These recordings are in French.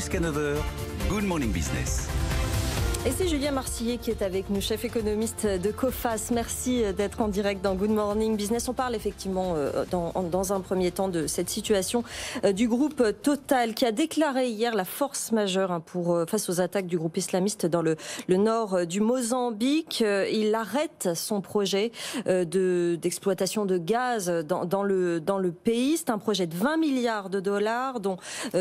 jusqu'à 9 h, Good Morning Business. Et c'est Julien Marcillet qui est avec nous, chef économiste de Coface. Merci d'être en direct dans Good Morning Business. On parle effectivement dans un premier temps de cette situation du groupe Total qui a déclaré hier la force majeure face aux attaques du groupe islamiste dans le nord du Mozambique. Il arrête son projet d'exploitation de gaz dans le pays. C'est un projet de 20 milliards de dollars dont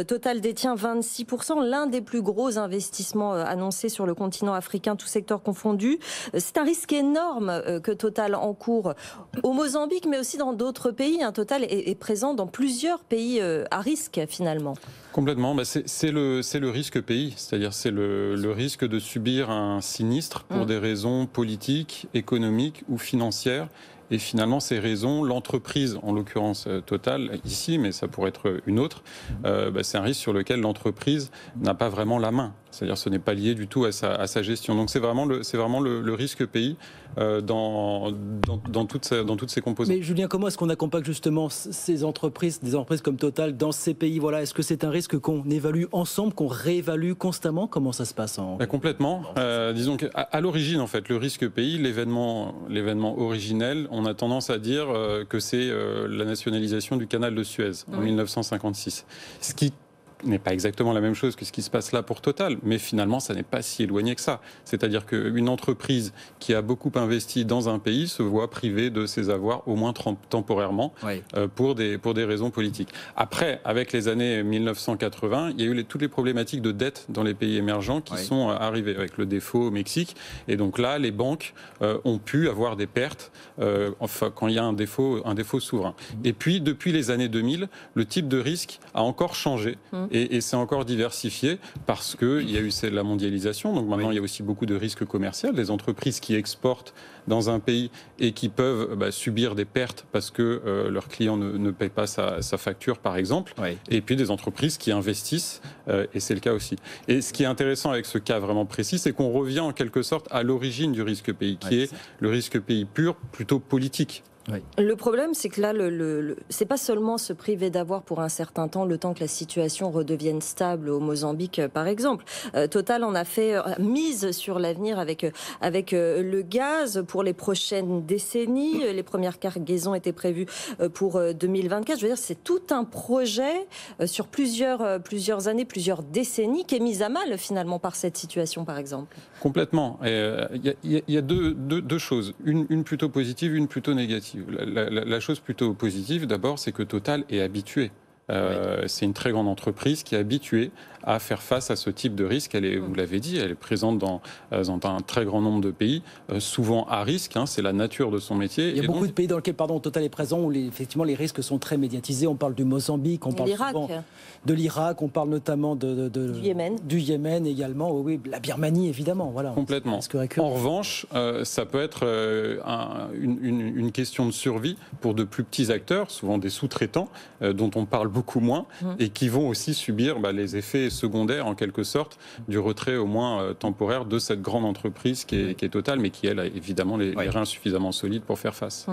Total détient 26%, l'un des plus gros investissements annoncés sur le continent africain, tout secteur confondu. C'est un risque énorme que Total encourt au Mozambique, mais aussi dans d'autres pays. Total est présent dans plusieurs pays à risque finalement. Complètement, c'est le risque pays, c'est-à-dire c'est le risque de subir un sinistre pour des raisons politiques, économiques ou financières. Et finalement, ces raisons, l'entreprise, en l'occurrence Total ici, mais ça pourrait être une autre, c'est un risque sur lequel l'entreprise n'a pas vraiment la main. C'est-à-dire ce n'est pas lié du tout à sa gestion. Donc c'est vraiment le risque pays dans toutes ces composantes. Mais Julien, comment est-ce qu'on accompagne justement ces entreprises, des entreprises comme Total, dans ces pays? Voilà, est-ce que c'est un risque qu'on évalue ensemble, qu'on réévalue constamment? Comment ça se passe Complètement. Disons qu'à l'origine, en fait, le risque pays, l'événement originel, on a tendance à dire que c'est la nationalisation du canal de Suez en 1956. Ce qui n'est pas exactement la même chose que ce qui se passe là pour Total, mais finalement, ça n'est pas si éloigné que ça. C'est-à-dire qu'une entreprise qui a beaucoup investi dans un pays se voit privée de ses avoirs, au moins temporairement, pour des raisons politiques. Après, avec les années 1980, il y a eu toutes les problématiques de dette dans les pays émergents qui sont arrivées, avec le défaut au Mexique. Et donc là, les banques ont pu avoir des pertes quand il y a un défaut souverain. Et puis, depuis les années 2000, le type de risque a encore changé. Et c'est encore diversifié parce qu'il y a eu la mondialisation. Donc maintenant, il y a aussi beaucoup de risques commerciaux. Des entreprises qui exportent dans un pays et qui peuvent subir des pertes parce que leurs clients ne payent pas sa facture, par exemple. Et puis des entreprises qui investissent, et c'est le cas aussi. Et ce qui est intéressant avec ce cas vraiment précis, c'est qu'on revient en quelque sorte à l'origine du risque pays, qui est le risque pays pur, plutôt politique. Le problème, c'est que là, c'est pas seulement se priver d'avoir pour un certain temps, le temps que la situation redevienne stable au Mozambique, par exemple. Total en a fait mise sur l'avenir avec le gaz pour les prochaines décennies. Les premières cargaisons étaient prévues pour 2024. Je veux dire, c'est tout un projet sur plusieurs années, plusieurs décennies, qui est mise à mal finalement par cette situation, par exemple. Complètement. Il y a deux choses, une plutôt positive, une plutôt négative. La chose plutôt positive, d'abord, c'est que Total est habitué. C'est une très grande entreprise qui est habituée à faire face à ce type de risque. Vous l'avez dit, elle est présente dans un très grand nombre de pays, souvent à risque, c'est la nature de son métier. Il y a beaucoup de pays dans lesquels Total est présent où effectivement les risques sont très médiatisés. On parle du Mozambique, on parle souvent de l'Irak, on parle notamment du Yémen également, la Birmanie évidemment. Voilà, complètement. En revanche, ça peut être une question de survie pour de plus petits acteurs, souvent des sous-traitants, dont on parle beaucoup moins, et qui vont aussi subir les effets secondaires, en quelque sorte, du retrait au moins temporaire de cette grande entreprise qui est Total, mais qui, elle, a évidemment les reins suffisamment solides pour faire face.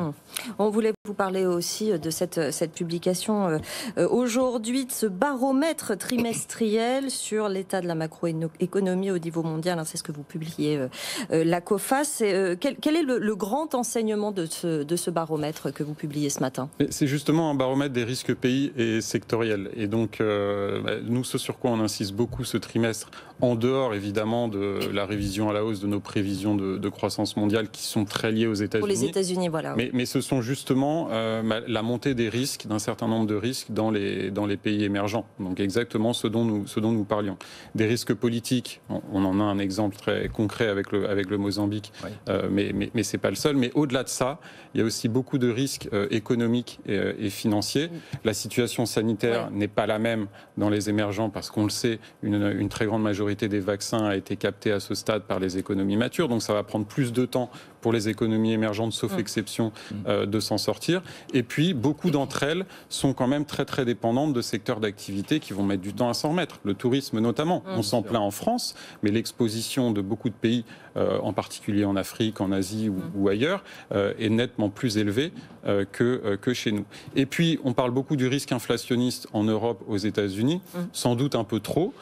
On voulait vous parler aussi de cette publication aujourd'hui, de ce baromètre trimestriel sur l'état de la macroéconomie au niveau mondial. C'est ce que vous publiez, la Coface. Quel est le grand enseignement de ce baromètre que vous publiez ce matin? C'est justement un baromètre des risques pays et sectoriels. Et donc, nous, ce sur quoi on insiste beaucoup ce trimestre, en dehors évidemment de la révision à la hausse de nos prévisions de croissance mondiale qui sont très liées aux États-Unis. Pour les États-Unis, voilà. Mais ce sont justement la montée des risques, d'un certain nombre de risques dans les pays émergents. Donc exactement ce dont nous parlions. Des risques politiques, on en a un exemple très concret avec le Mozambique, mais c'est pas le seul. Mais au-delà de ça, il y a aussi beaucoup de risques économiques et financiers. La situation sanitaire n'est pas la même dans les émergents parce qu'on le sait, une très grande majorité des vaccins a été captée à ce stade par les économies matures. Donc ça va prendre plus de temps pour les économies émergentes, sauf exception, de s'en sortir. sortir. Et puis, beaucoup d'entre elles sont quand même très, très dépendantes de secteurs d'activité qui vont mettre du temps à s'en remettre. Le tourisme notamment. On s'en plaint en France, mais l'exposition de beaucoup de pays, en particulier en Afrique, en Asie ou ailleurs, est nettement plus élevée que chez nous. Et puis, on parle beaucoup du risque inflationniste en Europe, aux États-Unis, sans doute un peu trop,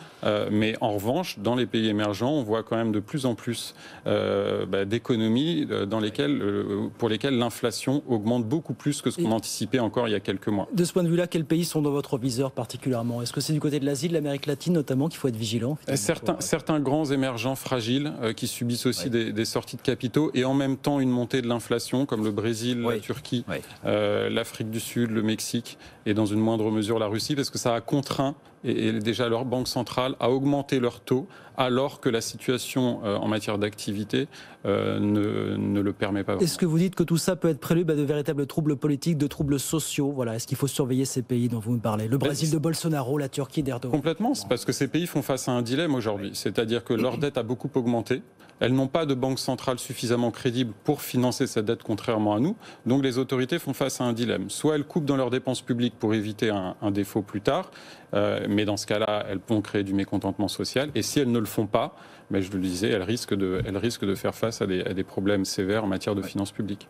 mais en revanche, dans les pays émergents, on voit quand même de plus en plus d'économies pour lesquelles l'inflation augmente beaucoup plus que ce qu'on anticipait encore il y a quelques mois. De ce point de vue-là, quels pays sont dans votre viseur particulièrement? Est-ce que c'est du côté de l'Asie, de l'Amérique latine notamment, qu'il faut être vigilant? Certains grands émergents fragiles qui subissent aussi des sorties de capitaux et en même temps une montée de l'inflation, comme le Brésil, la Turquie, l'Afrique du Sud, le Mexique et dans une moindre mesure la Russie, parce que ça a contraint et déjà leur banque centrale à augmenter leurs taux alors que la situation en matière d'activité ne le permet pas. Est-ce que vous dites que tout ça peut être prélude à de véritables troubles politiques, de troubles sociaux? Voilà, est-ce qu'il faut surveiller ces pays dont vous me parlez? Le Brésil de Bolsonaro, la Turquie d'Erdogan. Complètement, c'est parce que ces pays font face à un dilemme aujourd'hui. C'est-à-dire que leur dette a beaucoup augmenté. Elles n'ont pas de banque centrale suffisamment crédible pour financer cette dette, contrairement à nous. Donc les autorités font face à un dilemme. Soit elles coupent dans leurs dépenses publiques pour éviter un défaut plus tard, mais dans ce cas-là, elles vont créer du mécontentement social. Et si elles ne le font pas, mais je le disais, elles risquent de faire face à des problèmes sévères en matière de finances publiques.